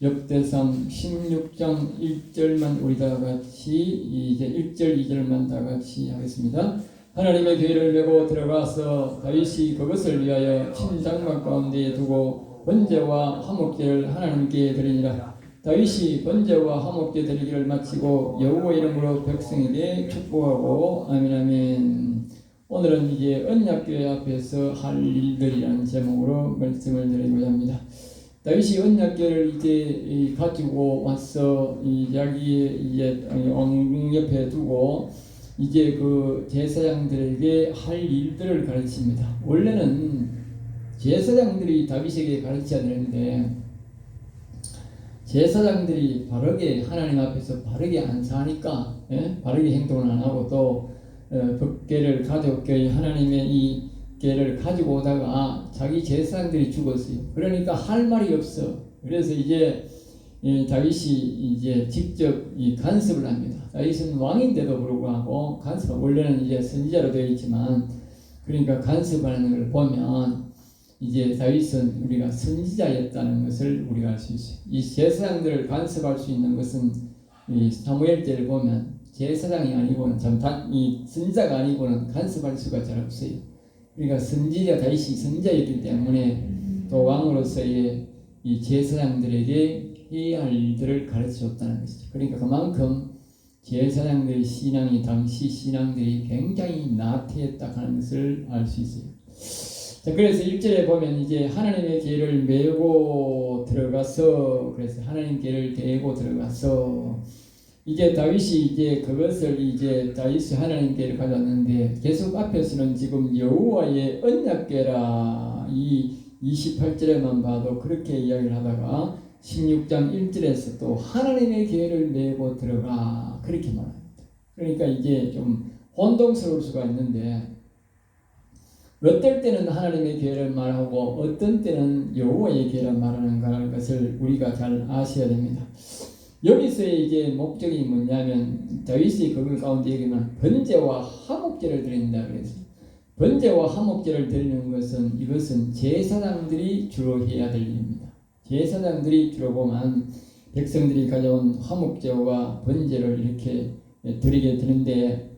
역대상 16장 1절만 우리 다 같이 이제 1절 2절만 다 같이 하겠습니다. 하나님의 교회를 메고 들어가서 다윗이 그것을 위하여 침장막 가운데에 두고 번제와 화목제를 하나님께 드리니라. 다윗이 번제와 화목제 드리기를 마치고 여호와 이름으로 백성에게 축복하고 아멘 아멘. 오늘은 이제 언약궤 앞에서 할 일들이라는 제목으로 말씀을 드리고자 합니다. 다윗이 언약궤를 이제 가지고 와서 자기의 이제 왕궁 옆에 두고 이제 그 제사장들에게 할 일들을 가르칩니다. 원래는 제사장들이 다윗에게 가르쳐야 되는데 제사장들이 바르게 하나님 앞에서 바르게 안 사니까 바르게 행동을 안 하고 또 법궤를 가져오게 하나님의 이 궤를 가지고 오다가 자기 제사장들이 죽었어요. 그러니까 할 말이 없어. 그래서 이제 다윗이 이제 직접 이 간섭을 합니다. 다윗은 왕인데도 불구하고 간섭, 원래는 이제 선지자로 되어 있지만 그러니까 간섭하는 걸 보면 이제 다윗은 우리가 선지자였다는 것을 우리가 알 수 있어요. 이 제사장들을 간섭할 수 있는 것은 이 사무엘때를 보면 제사장이 아니고는 이 선지자가 아니고는 간섭할 수가 잘 없어요. 그러니까 선지자 다윗이 선지자였기 때문에 또 왕으로서의 이 제사장들에게 해야 할 일들을 가르쳐줬다는 것이죠. 그러니까 그만큼 제사장들의 신앙이 당시 신앙들이 굉장히 나태했다 하는 것을 알 수 있어요. 자, 그래서 1절에 보면 이제 하나님의 궤를 메고 들어가서 그래서 하나님 궤를 대고 들어가서 이제 다윗이 이제 그것을 이제 다윗이 하나님 궤를 가져왔는데 계속 앞에서는 지금 여호와의 언약궤라 이 28절에만 봐도 그렇게 이야기를 하다가 16장 1절에서 또 하나님의 궤를 메고 들어가 그렇게 말합니다. 그러니까 이제 좀 혼동스러울 수가 있는데 어떨 때는 하나님의 궤를 말하고 어떤 때는 여호와의 궤를 말하는 것을 우리가 잘 아셔야 됩니다. 여기서의 이제 목적이 뭐냐면 다윗이 그걸 가운데 얘기하면 번제와 화목제를 드린다 그래서 번제와 화목제를 드리는 것은 이것은 제사장들이 주로 해야 될 일입니다. 제사장들이 주로 보면 백성들이 가져온 화목제와 번제를 이렇게 드리게 되는데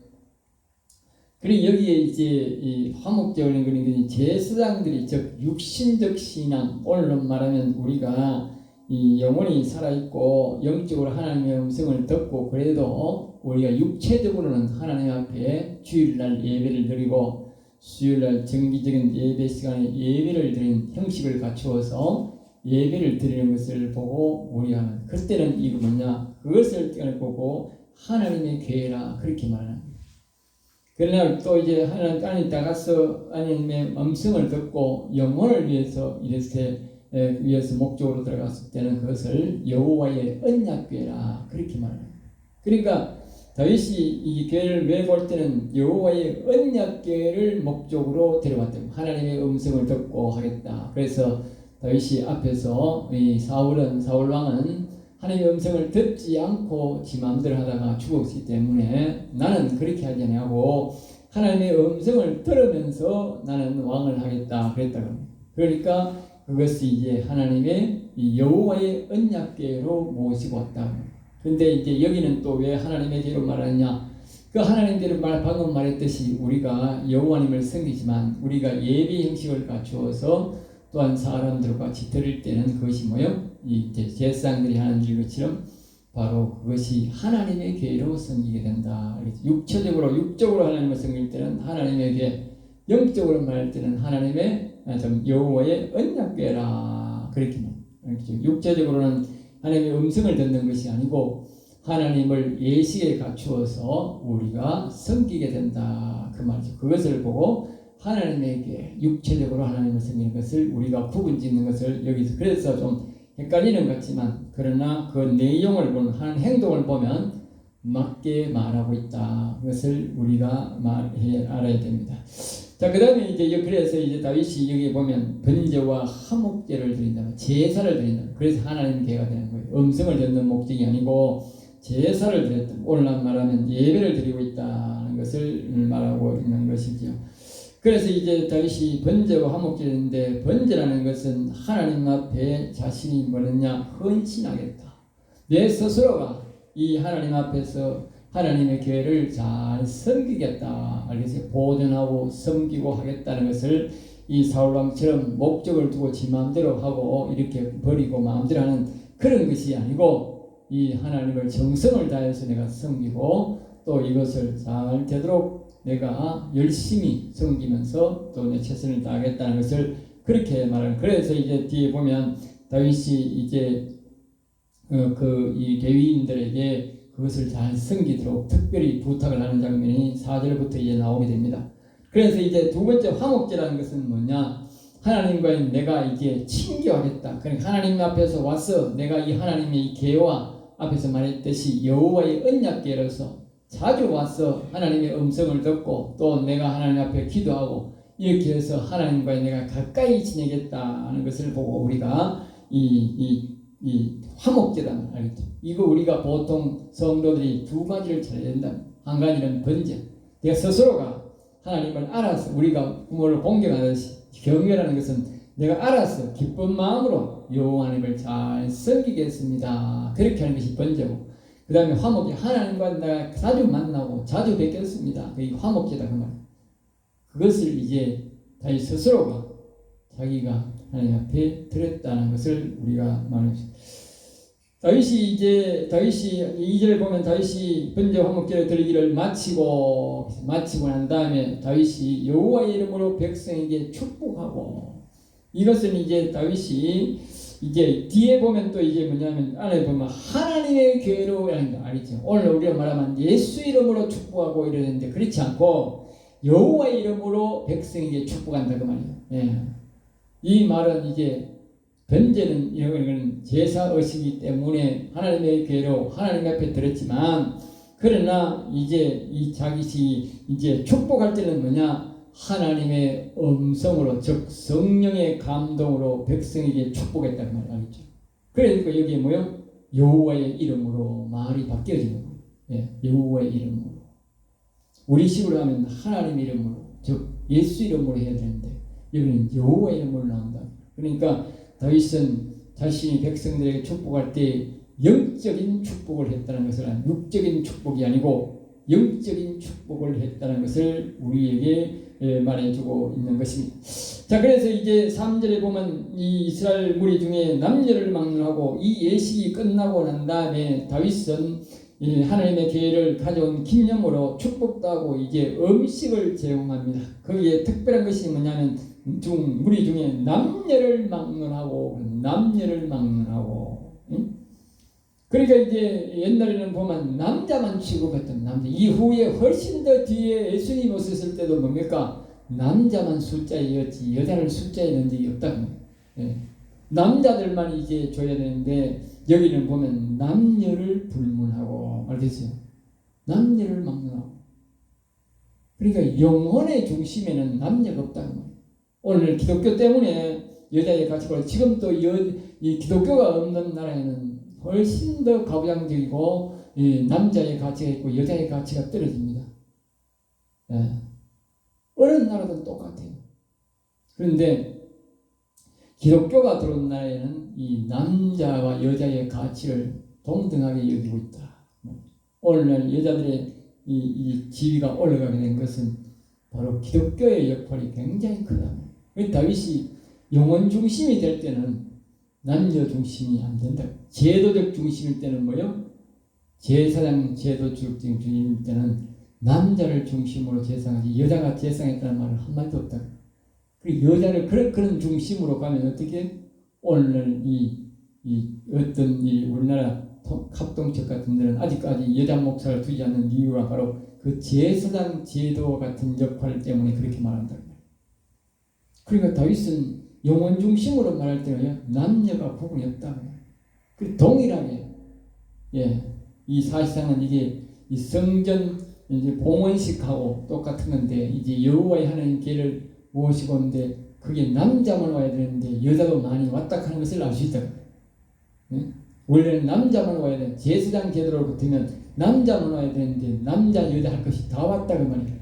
그리고 여기에 이제 이 화목제를 그러니까 제사장들이 즉 육신적 신앙 오늘로 말하면 우리가 이 영혼이 살아있고 영적으로 하나님의 음성을 듣고 그래도 우리가 육체적으로는 하나님 앞에 주일날 예배를 드리고 수요일날 정기적인 예배 시간에 예배를 드리는 형식을 갖추어서 예배를 드리는 것을 보고 우리가 그때는 이거 뭐냐 그것을 보고 하나님의 궤라 그렇게 말합니다. 그러나 또 이제 하나님 안에 나가서 하나님의 음성을 듣고 영혼을 위해서 위해서 목적으로 들어갔을 때는 그것을 여호와의 언약궤라 그렇게 말합니다. 그러니까 다윗이 이 궤를 메고 올 때는 여호와의 언약궤를 목적으로 데려왔다. 하나님의 음성을 듣고 하겠다. 그래서 다윗이 앞에서 이 사울 왕은 하나님의 음성을 듣지 않고 지 마음대로 하다가 죽었기 때문에 나는 그렇게 하지 않냐고 하나님의 음성을 들으면서 나는 왕을 하겠다 그랬다고 합니다. 그러니까 그것이 이제 하나님의 여호와의 언약궤로 모시고 왔다. 근데 이제 여기는 또 왜 하나님의 궤로 말하느냐? 그 하나님께로 방금 말했듯이 우리가 여호와님을 섬기지만 우리가 예배 형식을 갖추어서 또한 사람들과 같이 드릴 때는 그것이 뭐요? 이제 제사장들이 하는 일처럼 바로 그것이 하나님의 궤로 섬기게 된다. 육적으로 하나님을 섬길 때는 하나님의 궤, 영적으로 말할 때는 하나님의 여호와의 언약궤라 그렇게 말합니다. 육체적으로는 하나님의 음성을 듣는 것이 아니고 하나님을 예식에 갖추어서 우리가 섬기게 된다 그 말이죠. 그것을 보고 하나님에게 육체적으로 하나님을 섬기는 것을 우리가 구분짓는 것을 여기서 그래서 좀 헷갈리는 것 같지만 그러나 그 내용을 보는 하는 행동을 보면 맞게 말하고 있다. 그것을 우리가 알아야 됩니다. 자, 그 다음에 이제 그래서 이제 다윗이 여기 보면 번제와 화목제를 드린다. 제사를 드린다. 그래서 하나님 궤가 되는 거예요. 음성을 듣는 목적이 아니고 제사를 드렸다. 오늘날 말하면 예배를 드리고 있다는 것을 말하고 있는 것이죠. 그래서 이제 다윗이 번제와 화목제인데 번제라는 것은 하나님 앞에 자신이 뭐느냐 헌신하겠다. 내 스스로가 이 하나님 앞에서 하나님의 교회를 잘 섬기겠다. 알겠어요? 보존하고 섬기고 하겠다는 것을 이 사울왕처럼 목적을 두고 지 마음대로 하고 이렇게 버리고 마음대로 하는 그런 것이 아니고 이 하나님을 정성을 다해서 내가 섬기고 또 이것을 잘 되도록 내가 열심히 섬기면서 또 내 최선을 다하겠다는 것을 그렇게 말하는. 그래서 이제 뒤에 보면 다윗이 이제 이 레위인들에게 그것을 잘 섬기도록 특별히 부탁을 하는 장면이 4절부터 이제 나오게 됩니다. 그래서 이제 두 번째 화목제라는 것은 뭐냐? 하나님과의 내가 이제 친교하겠다. 그러니까 하나님 앞에서 와서 내가 이 하나님의 이 계와 앞에서 말했듯이 여호와의 언약궤로서 자주 와서 하나님의 음성을 듣고 또 내가 하나님 앞에 기도하고 이렇게 해서 하나님과의 내가 가까이 지내겠다는 것을 보고 우리가 이 화목제다 알겠죠? 이거 우리가 보통 성도들이 두 가지를 잘해야 된다. 한 가지는 번제. 내가 스스로가 하나님을 알아서 우리가 부모를 공경하듯이 경외라는 것은 내가 알아서 기쁜 마음으로 여호와 하나님을 잘 섬기겠습니다. 그렇게 하는 것이 번제고, 그 다음에 화목제. 하나님과 내가 자주 만나고 자주 뵙겠습니다. 그게 화목제다 그 말. 그것을 이제 다윗 스스로가 자기가 하나님 앞에 드렸다는 것을 우리가 말합니다. 다윗이 2절을 보면 다윗이 번제 화목제를 드리기를 마치고 난 다음에 다윗이 여호와의 이름으로 백성에게 축복하고, 이것은 이제 다윗이 이제 뒤에 보면 또 이게 뭐냐면 안에 보면 하나님의 교회로 하는 거 알겠죠? 오늘 우리가 말하면 예수 이름으로 축복하고 이러는데 그렇지 않고 여호와의 이름으로 백성에게 축복한다 그 말이에요. 예. 이 말은 이제 번제는 이런 제사 의식이기 때문에 하나님의 교회로 하나님 앞에 들었지만, 그러나 이제 이 자기시 이제 축복할 때는 뭐냐? 하나님의 음성으로, 즉 성령의 감동으로 백성에게 축복했다는 말 알겠죠? 그러니까 여기에 뭐요? 여호와의 이름으로 말이 바뀌어지는 거예요. 예, 여호와의 이름으로. 우리식으로 하면 하나님의 이름으로, 즉 예수 이름으로 해야 되는데 여기는 여호와의 이름으로 나온다. 그러니까 다윗은 자신이 백성들에게 축복할 때 영적인 축복을 했다는 것을, 육적인 축복이 아니고 영적인 축복을 했다는 것을 우리에게 말해주고 있는 것입니다. 자, 그래서 이제 3절에 보면 이 이스라엘 무리 중에 남녀를 막론하고 이 예식이 끝나고 난 다음에 다윗은 하나님의 교회를 가져온 기념으로 축복도 하고 이제 음식을 제공합니다. 거기에 특별한 것이 뭐냐면 무리 중에 남녀를 막론하고 응? 그러니까 이제 옛날에는 보면 남자만 취급했던 남자, 이후에 훨씬 더 뒤에 예수님 오셨을 때도 뭡니까? 남자만 숫자였지 여자를 숫자에 넣은 적이 없다고. 예. 남자들만 이제 줘야 되는데 여기는 보면 남녀를 불문하고, 알겠어요? 남녀를 막론하고. 그러니까 영혼의 중심에는 남녀가 없다는 거예요. 오늘 기독교 때문에 여자의 가치가, 지금 또 이 기독교가 없는 나라에는 훨씬 더 가부장적이고 남자의 가치가 있고 여자의 가치가 떨어집니다. 예. 어느 나라든 똑같아요. 그런데 기독교가 들어온 나라에는 이 남자와 여자의 가치를 동등하게 여기고 있다. 오늘날 여자들의 이 지위가 올라가게 된 것은 바로 기독교의 역할이 굉장히 크다. 다윗이 영혼 중심이 될 때는 남녀 중심이 안 된다. 제도적 중심일 때는 뭐요? 제사장 제도적 중심일 때는 남자를 중심으로 제사하지 여자가 제사했다는 말은 한마디도 없다. 그리고 여자를 그런 중심으로 가면 어떻게 오늘 이 어떤 우리나라 합동척 같은 데는 아직까지 여자 목사를 두지 않는 이유가 바로 그 제사장 제도 같은 역할 때문에 그렇게 말한다. 그러니까 다윗은 영혼 중심으로 말할 때는 남녀가 구분이 없다. 그 동일하게, 이 사실상은 이게 이 성전 이제 봉헌식하고 똑같은 건데, 이제 여호와의 하나님 계를 모시고 오는데 그게 남자만 와야 되는데 여자도 많이 왔다 하는 것을 알 수 있다. 원래는 남자만 와야 돼. 제사장 제도로 붙으면 남자만 와야 되는데 남자 여자 할 것이 다 왔다 그 말이야.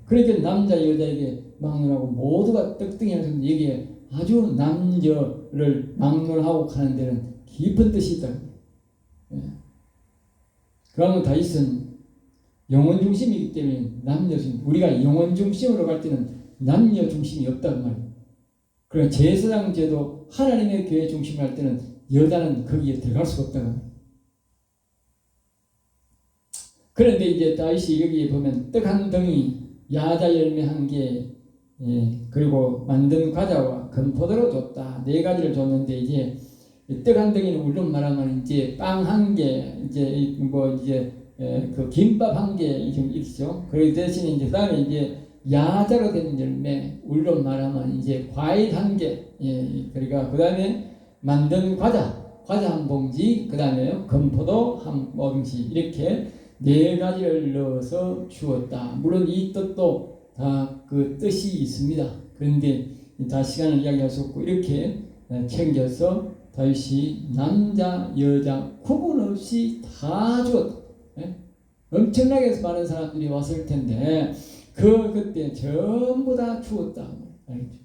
그러니까 남자 여자에게 막론하고 모두가 떡등이라는 얘기에 아주 남녀를 막론하고 가는 데는 깊은 뜻이 있다. 예. 그러면 다윗은 영혼 중심이기 때문에 남녀 중심, 우리가 영혼 중심으로 갈 때는 남녀 중심이 없단 말이에요. 그러나 제사장 제도 하나님의 교회 중심으로 할 때는 여자는 거기에 들어갈 수가 없다는 거예요. 그런데 이제 다윗이 여기에 보면 떡 한 덩이, 야자 열매 한 개, 그리고 만든 과자와 건포도로 줬다. 네 가지를 줬는데 이제 떡 한 덩이는 물론 말하면 이제 빵 한 개, 이제 그 김밥 한 개 좀 있죠. 그 대신에 이제 그다음에 이제 야자로 된 열매, 물론 말하면 이제 과일 한 개, 그러니까 그다음에 만든 과자 한 봉지, 그다음에 건포도 한 봉지 이렇게 네 가지를 넣어서 주었다. 물론 이 뜻도 다 그 뜻이 있습니다. 그런데 다 시간을 이야기할 수 없고 이렇게 챙겨서 다윗이 남자 여자 구분 없이 다 주었다. 엄청나게 많은 사람들이 왔을 텐데 그때 전부 다 주었다. 알겠죠?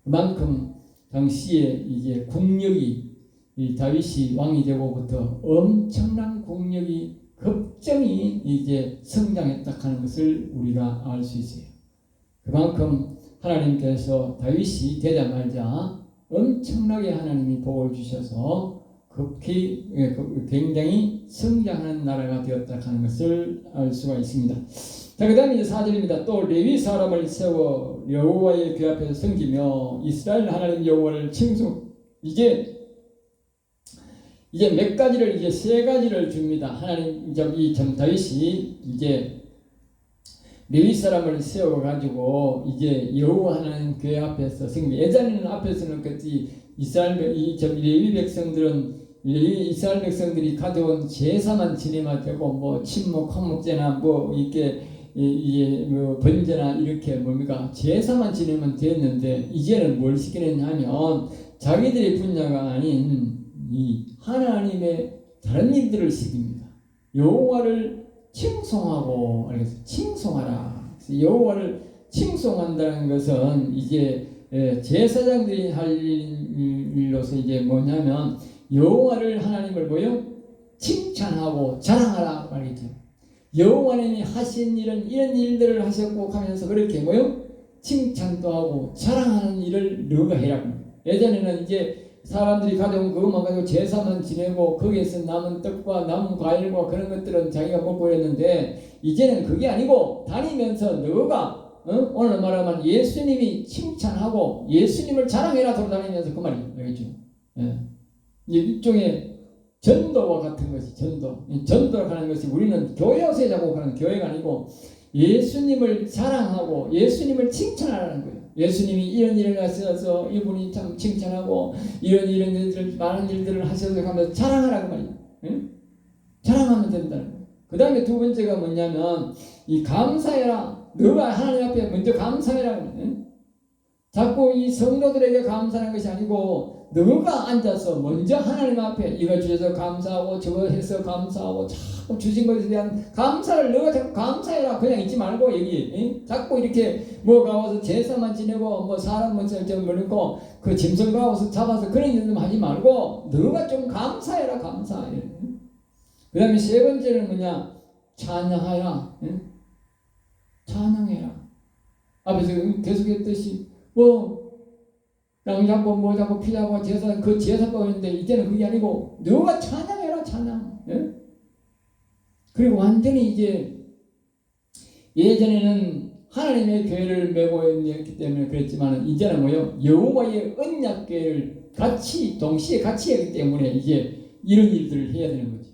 그만큼 당시에 이제 국력이 이 다윗이 왕이 되고부터 엄청난 국력이 급정이 이제 성장했다 하는 것을 우리가 알 수 있어요. 그만큼 하나님께서 다윗이 되자마자 엄청나게 하나님이 복을 주셔서 급히 굉장히 성장하는 나라가 되었다 하는 것을 알 수가 있습니다. 자, 그 다음에 4절입니다. 또 레위 사람을 세워 여호와의 궤 앞에서 섬기며 이스라엘 하나님 여호와를 칭송. 이제 몇 가지를 이제 세 가지를 줍니다. 하나님 이 다윗이 이제 레위 사람을 세워 가지고 이제 여호와 하나님 궤 앞에서 섬기. 예전에는 앞에서는 그때 레위 백성들이 가져온 제사만 지내면 되고 뭐 침묵 화목제나 뭐 이게 뭐 번제나 이렇게 뭡니까 제사만 지내면 됐는데 이제는 뭘 시키느냐면 자기들의 분야가 아닌 이 하나님의 다른 일들을 시킵니다. 여호와를 칭송하고, 알겠어요? 칭송하라. 여호와를 칭송한다는 것은 이제 제사장들이 할 일로서 이제 뭐냐면 여호와를 하나님을 뭐요? 칭찬하고 자랑하라 말이죠. 여호와님이 하신 이런 일들을 하셨고 하면서 그렇게 뭐요? 칭찬도 하고 자랑하는 일을 너가 해라. 예전에는 이제 사람들이 가져온 그것만 가지고 제사만 지내고 거기에서 남은 떡과 남은 과일과 그런 것들은 자기가 먹고 그랬는데 이제는 그게 아니고 다니면서 너가 오늘 말하면 예수님이 칭찬하고 예수님을 자랑해라 돌아다니면서 그 말이에요. 알겠죠? 일종의 전도와 같은 것이 전도라고 하는 것이 우리는 교회 와서 작곡하는 교회가 아니고 예수님을 자랑하고 예수님을 칭찬하라는 거예요. 예수님이 이런 일을 하셔서 이분이 참 칭찬하고 이런 일들 많은 일들을 하셔서 하면서 자랑하라고 말이에요. 자랑하면 된다는 거예요. 그 다음에 두 번째가 뭐냐면 이 감사해라. 너가 하나님 앞에 먼저 감사해라. 자꾸 이 성도들에게 감사하는 것이 아니고 너가 앉아서 먼저 하나님 앞에 이거 주셔서 감사하고 저거 해서 감사하고 자꾸 주신 것에 대한 감사를 너가 자꾸 감사해라. 그냥 있지 말고 여기 자꾸 이렇게 뭐가 와서 제사만 지내고 뭐 사람 뭐좀 뭐고 그 짐승가 와서 잡아서 그런 일좀 하지 말고 너가 좀 감사해라. 감사해. 그 다음에 세 번째는 뭐냐? 찬양하라. 찬양해라. 앞에서 계속했듯이 땅 잡고 뭐 잡고 피 잡고 제사 그 제사법인데 이제는 그게 아니고 너가 찬양해라. 찬양. 그리고 완전히 이제 예전에는 하나님의 교회를 메고 있기 때문에 그랬지만 이제는 뭐요? 여호와의 언약 교회를 동시에 같이 하기 때문에 이제 이런 일들을 해야 되는 거죠.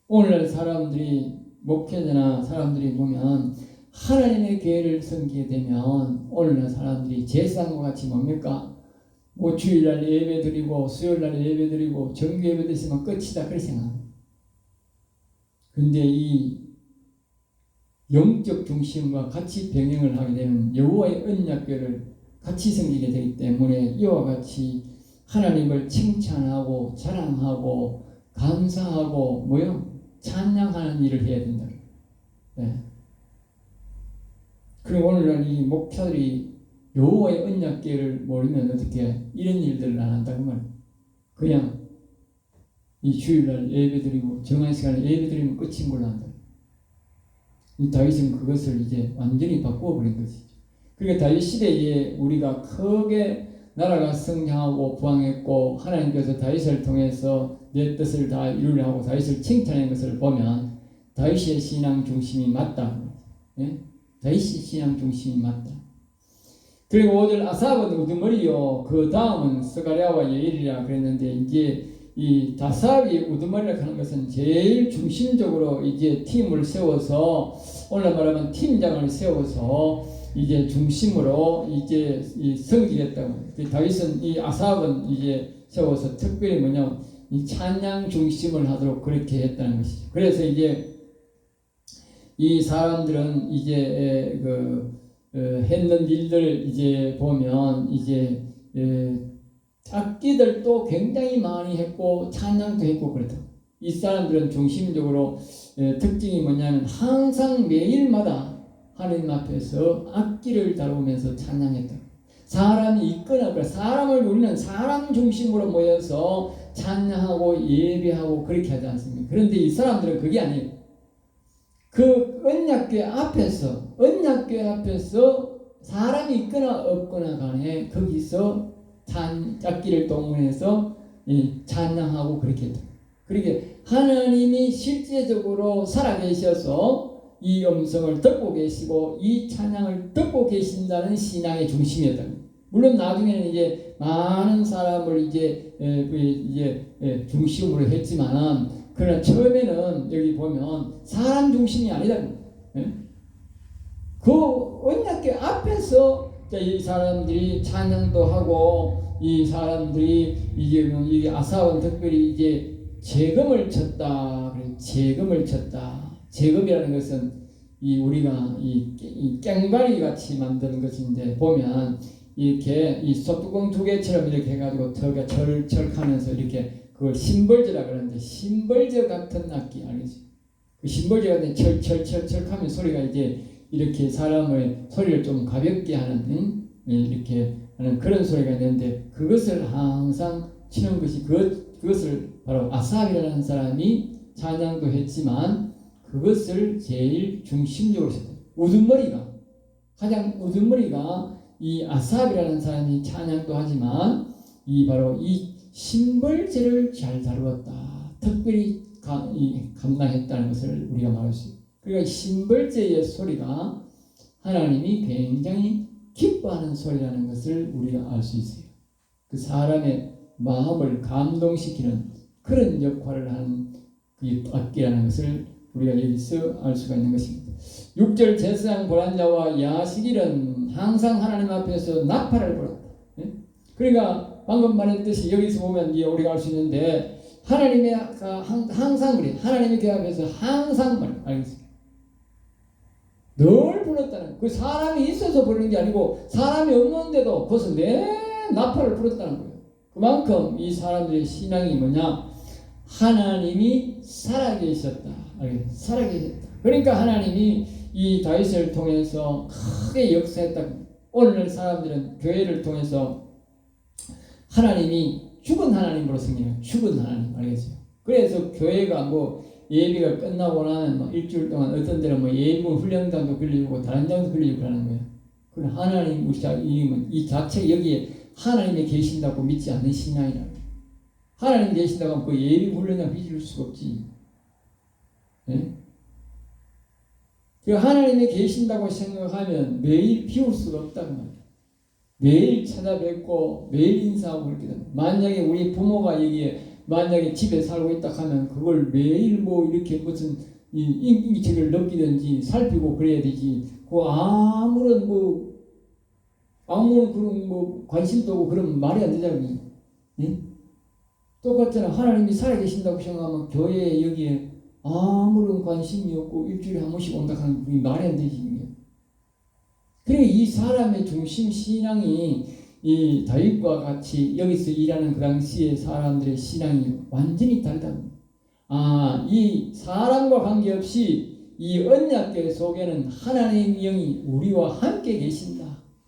오늘날 사람들이 목회자나 사람들이 보면 하나님의 교회를 섬기게 되면 오늘날 사람들이 제사장과 같이 뭡니까? 뭐 주일날 예배드리고 수요일날 예배드리고 정규 예배드리면 끝이다 그렇게 생각합니다. 그런데 이 영적 중심과 같이 병행을 하게 되면 여호와의 언약궤를 같이 섬기게 되기 때문에 이와 같이 하나님을 칭찬하고 자랑하고 감사하고 찬양하는 일을 해야 된다. 네. 그리고 오늘날 이 목사들이 여호와의 언약궤를 모르면 어떻게 이런 일들을 안 한다고 말이에요. 그냥 이 주일날 예배드리고 정한 시간에 예배드리면 끝인 걸로 한다. 이 다윗은 그것을 이제 완전히 바꾸어버린 것이죠. 그러니까 다윗 시대에 우리가 크게 나라가 성장하고 부강했고 하나님께서 다윗을 통해서 내 뜻을 다 이루려 하고 다윗을 칭찬하는 것을 보면 다윗의 신앙 중심이 맞다. 예? 다윗의 신앙 중심이 맞다. 그리고 5절 아삽은 우두머리요. 그 다음은 스가랴와 예일이라 그랬는데 이제 이 다삽이 우두머리라 하는 것은 제일 중심적으로 이제 팀을 세워서 오늘 말하면 팀장을 세워서 이제 중심으로 이제 이 성질했다고. 다윗은 이 아삽은 이제 세워서 특별히 뭐냐 이 찬양 중심을 하도록 그렇게 했다는 것이죠. 그래서 이제 이 사람들은 이제 했는 일들 이제 보면 이제 악기들도 굉장히 많이 했고 찬양도 했고 그렇다. 이 사람들은 중심적으로 특징이 뭐냐면 항상 매일마다 하나님 앞에서 악기를 다루면서 찬양했다. 사람이 있거나 사람을 우리는 사람 중심으로 모여서 찬양하고 예배하고 그렇게 하지 않습니까? 그런데 이 사람들은 그게 아니에요. 그 언약궤 앞에서 사람이 있거나 없거나 간에 거기서 악기를 동원해서 찬양하고 그렇게 했다. 그러니까 하나님이 실제적으로 살아계셔서 이 음성을 듣고 계시고 이 찬양을 듣고 계신다는 신앙의 중심이었다. 물론 나중에는 이제 많은 사람을 이제 중심으로 했지만 그러나 처음에는 여기 보면 사람 중심이 아니다. 그 언약궤 앞에서 이 사람들이 찬양도 하고 이 사람들이 이게 아삽은 특별히 이제 재금을 쳤다. 재금을 쳤다. 재금이라는 것은 우리가 이 깽가리 같이 만드는 것인데 보면 이렇게 이 소뚜껑 두 개처럼 이렇게 해가지고 턱에 철하면서 이렇게 그걸 심벌저라 그러는데 심벌저 같은 악기 알겠죠? 그 심벌저 같은 철하면 소리가 이제 이렇게 사람의 소리를 좀 가볍게 하는 이렇게 하는 그런 소리가 있는데 그것을 항상 치는 것이 그것을 바로 아삽이라는 사람이 찬양도 했지만 그것을 제일 중심적으로 했다. 우두머리가 이 아삽이라는 사람이 찬양도 하지만 바로 이 심벌제를 잘 다루었다. 특별히 감당했다는 것을 우리가 말할 수 있습니다. 그러니까 심벌제의 소리가 하나님이 굉장히 기뻐하는 소리라는 것을 우리가 알 수 있어요. 그 사람의 마음을 감동시키는 그런 역할을 하는 그 악기라는 것을 우리가 여기서 알 수가 있는 것입니다. 6절 제사장 보란자와 야식일은 항상 하나님 앞에서 나팔을 불었다. 그러니까 방금 말했듯이 여기서 보면 우리가 알 수 있는데 하나님의 항상 그래. 하나님의 그 앞에서 항상 알겠습니다. 늘 불렀다는 그 사람이 있어서 부르는 게 아니고 사람이 없는데도 그것을 내 나팔을 불었다는 거예요. 그만큼 이 사람들의 신앙이 뭐냐? 하나님이 살아계셨다. 살아계셨다. 그러니까 하나님이 이 다윗을 통해서 크게 역사했다. 오늘 사람들은 교회를 통해서 하나님이 죽은 하나님으로 생겨요. 죽은 하나님 알겠어요? 그래서 교회가 예배가 끝나고 나면 일주일 동안 어떤 데는 예물 훈련장도 빌리고 다른 장도 빌리고 그러는 거예요. 그럼 하나님 이 자체 여기에 하나님이 계신다고 믿지 않는 신앙이라. 하나님 계신다고 하면 그 예배 훈련장 빚을 수가 없지. 네? 그 하나님이 계신다고 생각하면 매일 비울 수가 없다는 말이에요. 매일 찾아뵙고 매일 인사하고 그렇게 됩니다. 만약에 우리 부모가 여기에 만약에 집에 살고 있다 하면 그걸 매일 이렇게 무슨 인기척을 느끼든지 살피고 그래야 되지. 아무런 그런 관심도 없고 그러면 말이 안 되잖아요. 예? 똑같잖아. 하나님이 살아계신다고 생각하면 교회에 여기에 아무런 관심이 없고 일주일에 한 번씩 온다 하는 게 말이 안 되지. 그러니까 이 사람의 중심 신앙이 이 다윗과 같이 여기서 일하는 그 당시의 사람들의 신앙이 완전히 다르다. 이 사람과 관계없이 이 언약궤 속에는 하나님의 영이 우리와 함께 계신다.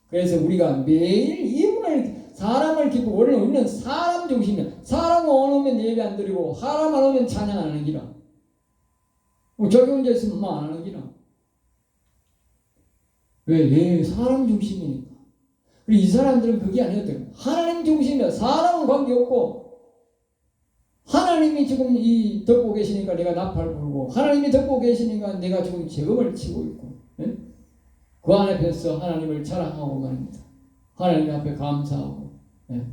그래서 우리가 매일 이분을 사람을 기쁘고 원래 우리는 사람 중심이야. 사람 오면 예배 안 드리고 사람 안 오면 찬양 안 하는 기라. 저기 혼자 있으면 뭐 안 하는 기라. 왜? 사람 중심이니까. 그리고 이 사람들은 그게 아니었대요. 하나님 중심이야. 사람은 관계없고 하나님이 지금 이 듣고 계시니까 내가 나팔 불고 하나님이 듣고 계시니까 내가 지금 재금을 치고 있고 예? 그 안에서 하나님을 자랑하고 말입니다. 하나님 앞에 감사하고 예?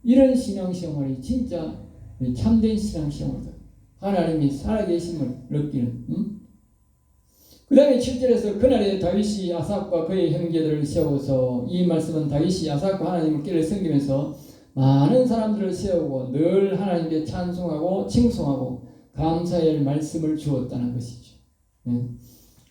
이런 신앙생활이 진짜 참된 신앙생활이다. 하나님이 살아계심을 느끼는 그 다음에 7절에서 그날에 다윗이 아삭과 그의 형제들을 세워서 이 말씀은 다윗이 아삭과 하나님께를 섬기면서 많은 사람들을 세우고 늘 하나님께 찬송하고 칭송하고 감사의 말씀을 주었다는 것이죠.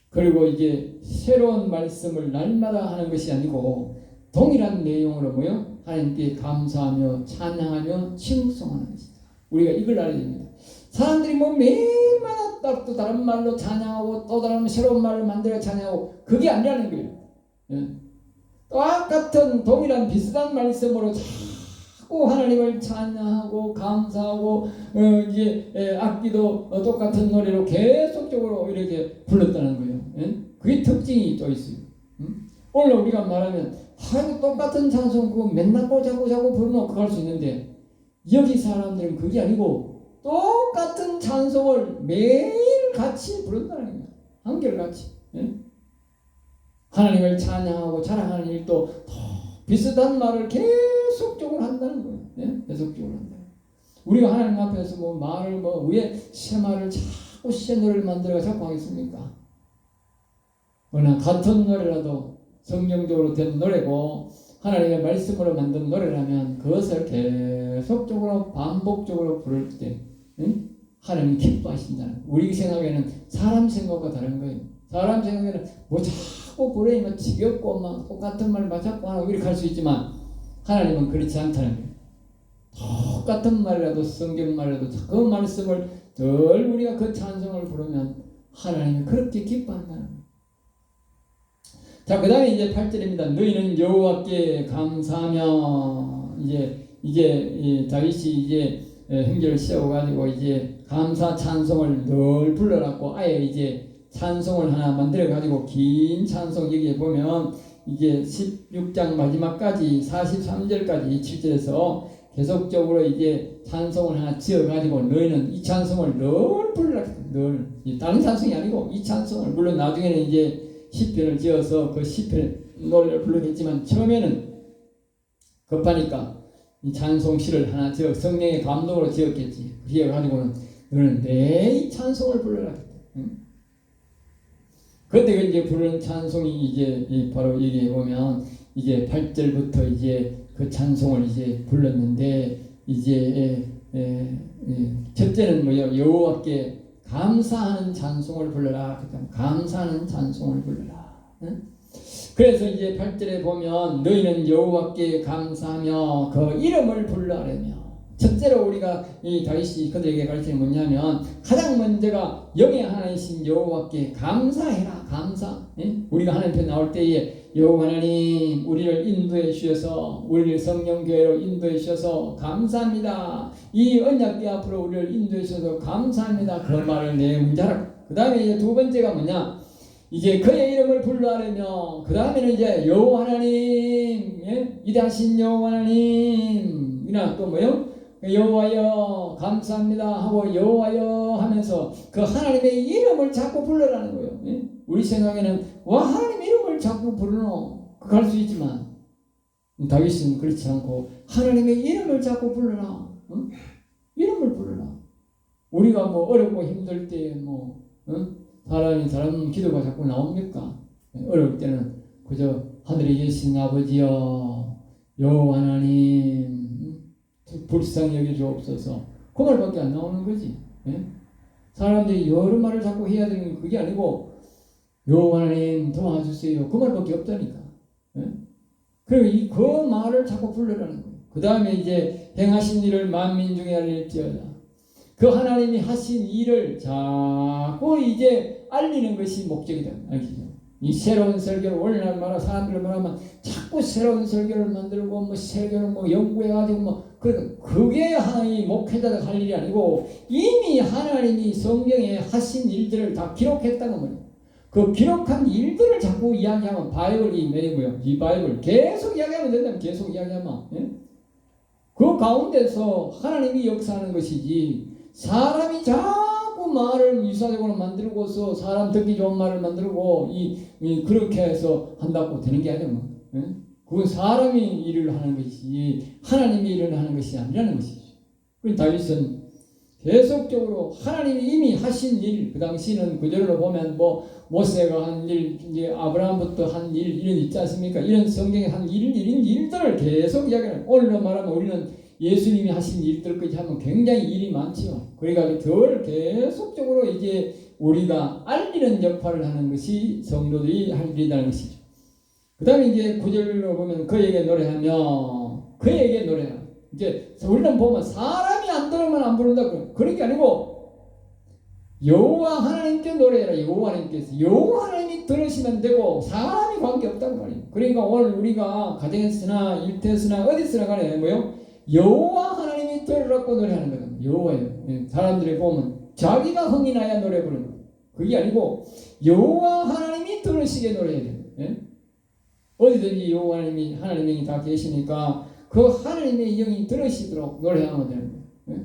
그리고 이게 새로운 말씀을 날마다 하는 것이 아니고 동일한 내용으로 뭐요? 하나님께 감사하며 찬양하며 칭송하는 것이다. 우리가 이걸 알아야 됩니다. 사람들이 뭐 매일마다 또 다른 말로 찬양하고 또 다른 새로운 말을 만들어 찬양하고 그게 아니라는 거예요. 똑같은 동일한 비슷한 말씀으로 자꾸 하나님을 찬양하고 감사하고 이제 악기도 똑같은 노래로 계속적으로 이렇게 불렀다는 거예요. 그게 특징이 또 있어요. 오늘 우리가 말하면 아이고 똑같은 찬송 그거 맨날 자꾸 부르노 그거 할 수 있는데 여기 사람들은 그게 아니고 똑같은 찬송을 매일 같이 부른다는 거예요. 한결같이. 하나님을 찬양하고 자랑하는 일도 비슷한 말을 계속적으로 한다는 거예요. 계속적으로 한다. 우리가 하나님 앞에서 뭐 말을 왜 새 말을 자꾸 새 노래를 만들어 자꾸 하겠습니까? 그러나 같은 노래라도 성경적으로 된 노래고 하나님의 말씀으로 만든 노래라면 그것을 계속적으로 반복적으로 부를 때 하나님 기뻐하신다는. 우리 생각에는 사람 생각과 다른 거예요. 사람 생각에는 뭐 자꾸 부르면 지겹고 막 똑같은 말 자꾸 하고 이렇게 할 수 있지만 하나님은 그렇지 않다는 거예요. 똑같은 말이라도 성경 말이라도 그 말씀을 늘 우리가 그 찬송을 부르면 하나님이 그렇게 기뻐한다는 거예요. 자, 그 다음에 이제 8절입니다. 너희는 여호와께 감사하며 이제 다윗이 이제 형제를 세워가지고 이제 감사 찬송을 늘 불러놨고 아예 이제 찬송을 하나 만들어가지고 긴 찬송 여기에 보면 이게 16장 마지막까지 43절까지 7절에서 계속적으로 이제 찬송을 하나 지어가지고 너희는 이 찬송을 늘 불러놨다. 늘 다른 찬송이 아니고 이 찬송을 물론 나중에는 이제 시편을 지어서 그 시편 노래를 불러냈지만 처음에는 급하니까 이 찬송시를 하나 지어 성령의 감동으로 지었겠지. 그래 가지고는 너는 내 찬송을 불러라. 그때 이제 부르는 찬송이 이제 바로 여기에 보면 이제 8절부터 이제 그 찬송을 이제 불렀는데 이제 첫째는 뭐요? 여호와께 감사하는 찬송을 불러라. 감사하는 찬송을 불러라. 그래서 이제 8절에 보면 너희는 여호와께 감사하며 그 이름을 불러라며. 첫째로 우리가 이 다윗이 그들에게 가르치는 뭐냐면 가장 먼저가 영의 하나이신 여호와께 감사해라. 감사. 우리가 하나님 편에 나올 때에 여호와 하나님 우리를 인도해 주셔서 우리를 성령교회로 인도해 주셔서 감사합니다. 이 언약궤 앞으로 우리를 인도해 주셔서 감사합니다. 그 말을 내 문자라. 그 다음에 이제 두 번째가 뭐냐? 이제 그의 이름을 불러하려며 그 다음에는 이제 여호와 하나님 위대하신 여호와 하나님 이나 또 뭐요? 여호와여 감사합니다 하고 여호와여 하면서 그 하나님의 이름을 자꾸 불러라는 거예요. 우리 생각에는 와 하나님 이름을 자꾸 부르노 그거 할 수 있지만 다윗은 그렇지 않고 하나님의 이름을 자꾸 불러라. 이름을 불러라. 우리가 뭐 어렵고 힘들 때 뭐 사람 기도가 자꾸 나옵니까? 어려울 때는 그저 하늘에 계신 아버지여 여호와 하나님 불쌍히 여겨주옵소서 그 말밖에 안 나오는 거지. 사람들이 여러 말을 자꾸 해야 되는 게 그게 아니고 여호와 하나님 도와주세요 그 말밖에 없다니까. 그리고 그 말을 자꾸 불러라는 거예요. 그 다음에 이제 행하신 일을 만민 중에 알릴지어다. 그 하나님이 하신 일을 자꾸 이제 알리는 것이 목적이다. 알겠죠? 이 새로운 설교를 오늘날마다 사람들 말하면 자꾸 새로운 설교를 만들고 뭐 설교를 뭐 연구해가지고 뭐 그게 하나님 목회자가 할 일이 아니고 이미 하나님이 성경에 하신 일들을 다 기록했다는 거예요. 그 기록한 일들을 자꾸 이야기하면 바이블이 내리고요. 이 바이블 계속 이야기하면 된다면 계속 이야기하면 그 가운데서 하나님이 역사하는 것이지 사람이 자꾸 말을 유사적으로 만들고서 사람 듣기 좋은 말을 만들고 그렇게 해서 한다고 되는 게 아니에요. 그건 사람이 일을 하는 것이지 하나님이 일을 하는 것이 아니라는 것이죠. 그 다윗은 계속적으로 하나님이 이미 하신 일, 그 당시는 구절로 보면 뭐 모세가 한 일, 이제 아브라함부터 한 일, 이런 있지 않습니까? 이런 성경에 한 일들을 계속 이야기해요. 오늘로 말하면 우리는 예수님이 하신 일들까지 하면 굉장히 일이 많지요. 그러니까 그걸 계속적으로 이제 우리가 알리는 역할을 하는 것이 성도들이 할 일이라는 것이죠. 그 다음에 이제 구절로 보면 그에게 노래하며 그에게 노래하며 이제 우리는 보면 사람이 안 들으면 안 부른다 그런 게 아니고 여호와 하나님께 노래해라. 여호와 하나님께서 여호와 하나님이 들으시면 되고 사람이 관계없다는 말이에요. 그러니까 오늘 우리가 가정에서나 일터에서나 어디서나 간에 뭐요? 여호와 하나님이 들으라고 노래하는 거예요. 여호와예요. 사람들이 보면 자기가 흥이 나야 노래 부르는 거예요. 그게 아니고 여호와 하나님이 들으시게 노래해야 돼요. 어디든지 여호와 하나님이 다 계시니까 그 하나님의 영이 들으시도록 노래하면 되는 거예요.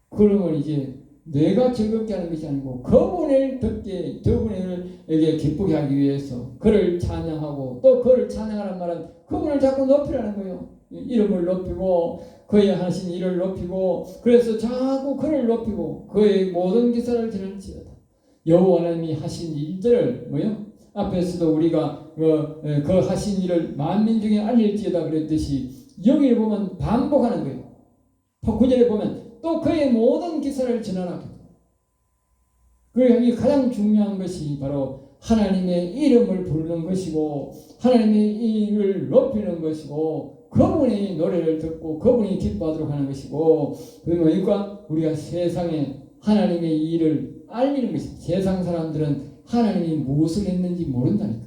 그러면 이제 내가 즐겁게 하는 것이 아니고 그분을 듣게 그분에게 기쁘게 하기 위해서 그를 찬양하고 또 그를 찬양하는 말은 그분을 자꾸 높이라는 거예요. 이름을 높이고 그의 하신 일을 높이고 그래서 자꾸 그를 높이고 그의 모든 기사를 드러낼지어다. 여호와 하나님이 하신 일들을 뭐요? 앞에서도 우리가 그 하신 일을 만민 중에 알릴지어다 그랬듯이 여기를 보면 반복하는 거예요. 9절에 보면 또 그의 모든 기사를 전하라. 그러니까 가장 중요한 것이 바로 하나님의 이름을 부르는 것이고 하나님의 일을 높이는 것이고 그분의 노래를 듣고 그분이 기뻐하도록 하는 것이고 그러니까 우리가 세상에 하나님의 일을 알리는 것입니다. 세상 사람들은 하나님이 무엇을 했는지 모른다니까.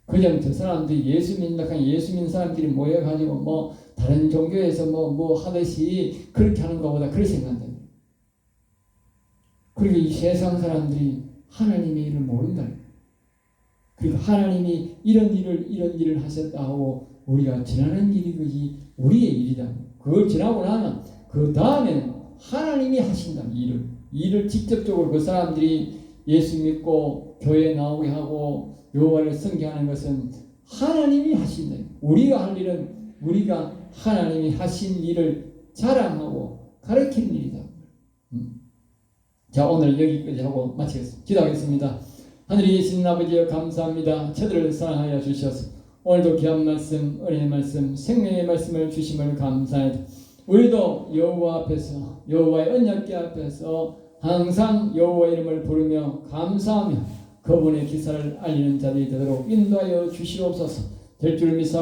그냥 저 사람들이 예수 믿는다 예수 믿는 사람들이 모여가지고 뭐 다른 종교에서 뭐 하듯이 그렇게 하는 것보다 그렇게 생각한다. 그리고 이 세상 사람들이 하나님의 일을 모른다니까. 그러니까 하나님이 이런 일을 하셨다 하고 우리가 전하는 일이 그것이 우리의 일이다. 그걸 전하고 나면 그 다음에는 하나님이 하신다. 일을 직접적으로 그 사람들이 예수 믿고 교회에 나오게 하고 여호와를 섬기하는 것은 하나님이 하신다. 우리가 할 일은 우리가 하나님이 하신 일을 자랑하고 가르치는 일이다. 자, 오늘 여기까지 하고 마치겠습니다. 기도하겠습니다. 하늘에 계신 아버지여 감사합니다. 저들을 사랑하여 주셔서 오늘도 귀한 말씀, 은혜의 말씀, 생명의 말씀을 주심을 감사합니다. 우리도 여호와 앞에서 여호와의 언약궤 앞에서 항상 여호와 이름을 부르며 감사하며 그분의 기사를 알리는 자들이 되도록 인도하여 주시옵소서. 될 줄 믿사